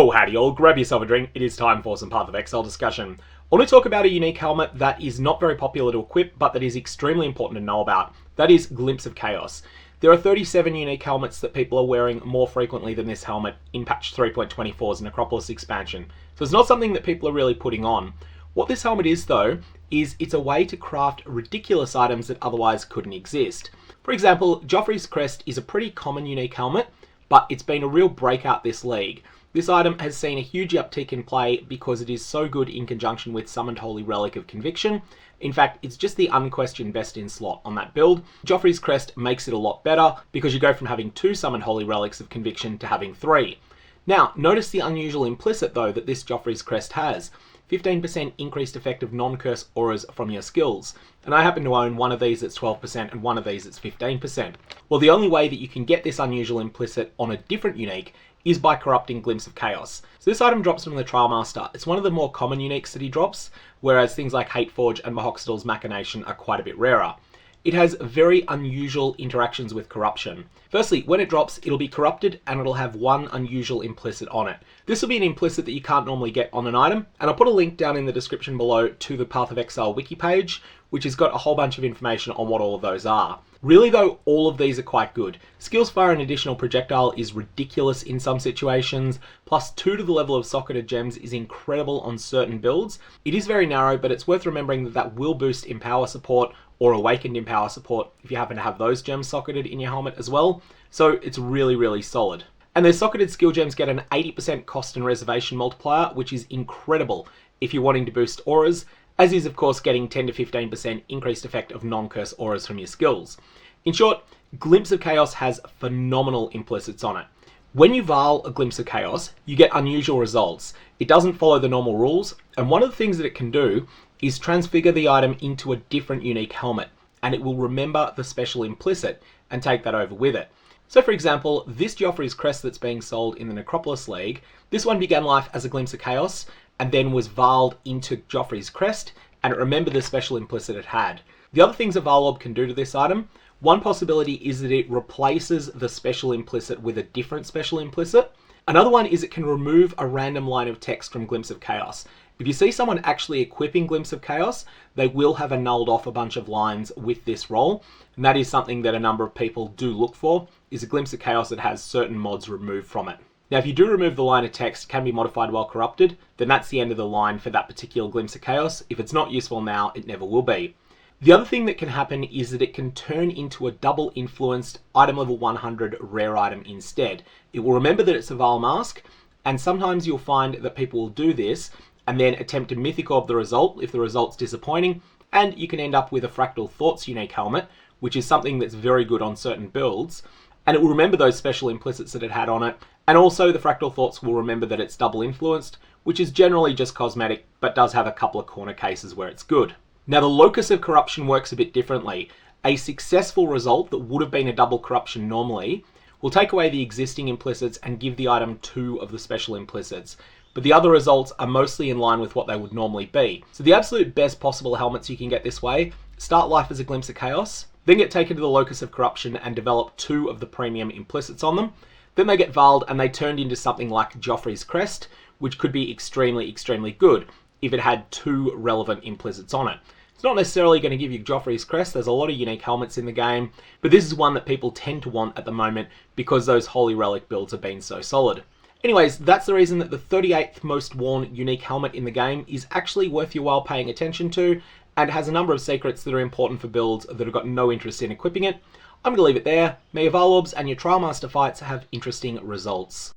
Oh howdy all, grab yourself a drink, it is time for some PathOfExile discussion. I want to talk about a unique helmet that is not very popular to equip, but that is extremely important to know about. That is Glimpse of Chaos. There are 37 unique helmets that people are wearing more frequently than this helmet in patch 3.24's Necropolis expansion, so it's not something that people are really putting on. What this helmet is though, is it's a way to craft ridiculous items that otherwise couldn't exist. For example, Geofri's Crest is a pretty common unique helmet, but it's been a real breakout this league. This item has seen a huge uptick in play because it is so good in conjunction with Summoned Holy Relic of Conviction. In fact, it's just the unquestioned best in slot on that build. Geofri's Crest makes it a lot better because you go from having 2 Summoned Holy Relics of Conviction to having 3. Now, notice the unusual implicit though that this Geofri's Crest has. 15% increased effect of non-curse auras from your skills. And I happen to own one of these that's 12% and one of these that's 15%. Well, the only way that you can get this unusual implicit on a different unique is by corrupting Glimpse of Chaos. So this item drops from the Trialmaster. It's one of the more common uniques that he drops, whereas things like Hateforge and Mahoxtal's Machination are quite a bit rarer. It has very unusual interactions with corruption. Firstly, when it drops, it'll be corrupted and it'll have one unusual implicit on it. This will be an implicit that you can't normally get on an item, and I'll put a link down in the description below to the PathOfExile wiki page, which has got a whole bunch of information on what all of those are. Really though, all of these are quite good. Skills Fire and additional projectile is ridiculous in some situations, plus 2 to the level of socketed gems is incredible on certain builds. It is very narrow, but it's worth remembering that that will boost Empower support or Awakened Empower support if you happen to have those gems socketed in your helmet as well. So it's really solid. And their socketed skill gems get an 80% cost and reservation multiplier, which is incredible if you're wanting to boost auras, as is of course getting 10 to 15% increased effect of non-curse auras from your skills. In short, Glimpse of Chaos has phenomenal implicits on it. When you Vaal a Glimpse of Chaos, you get unusual results. It doesn't follow the normal rules, and one of the things that it can do is transfigure the item into a different unique helmet, and it will remember the special implicit and take that over with it. So for example, this Geofri's Crest that's being sold in the Necropolis League, this one began life as a Glimpse of Chaos, and then was Vaaled into Geofri's Crest, and it remembered the special implicit it had. The other things a Vaal Orb can do to this item, one possibility is that it replaces the special implicit with a different special implicit. Another one is it can remove a random line of text from Glimpse of Chaos. If you see someone actually equipping Glimpse of Chaos, they will have annulled off a bunch of lines with this roll, and that is something that a number of people do look for, is a Glimpse of Chaos that has certain mods removed from it. Now if you do remove the line of text can be modified while corrupted, then that's the end of the line for that particular Glimpse of Chaos. If it's not useful now, it never will be. The other thing that can happen is that it can turn into a double influenced item level 100 rare item instead. It will remember that it's a Vaal mask, and sometimes you'll find that people will do this and then attempt to Mythic Orb the result if the result's disappointing, and you can end up with a Fractal Thoughts unique helmet, which is something that's very good on certain builds, and it will remember those special implicits that it had on it, and also the Fractal Thoughts will remember that it's double influenced, which is generally just cosmetic, but does have a couple of corner cases where it's good. Now the Locus of Corruption works a bit differently. A successful result that would have been a double corruption normally will take away the existing implicits and give the item 2 of the special implicits, but the other results are mostly in line with what they would normally be. So the absolute best possible helmets you can get this way, start life as a Glimpse of Chaos, then get taken to the Locus of Corruption and develop 2 of the premium implicits on them. Then they get Vaaled and they turned into something like Geofri's Crest, which could be extremely good if it had 2 relevant implicits on it. It's not necessarily going to give you Geofri's Crest, there's a lot of unique helmets in the game, but this is one that people tend to want at the moment because those Holy Relic builds have been so solid. Anyways, that's the reason that the 38th most worn unique helmet in the game is actually worth your while paying attention to, and has a number of secrets that are important for builds that have got no interest in equipping it. I'm going to leave it there. May your Vaal Orbs and your Trialmaster fights have interesting results.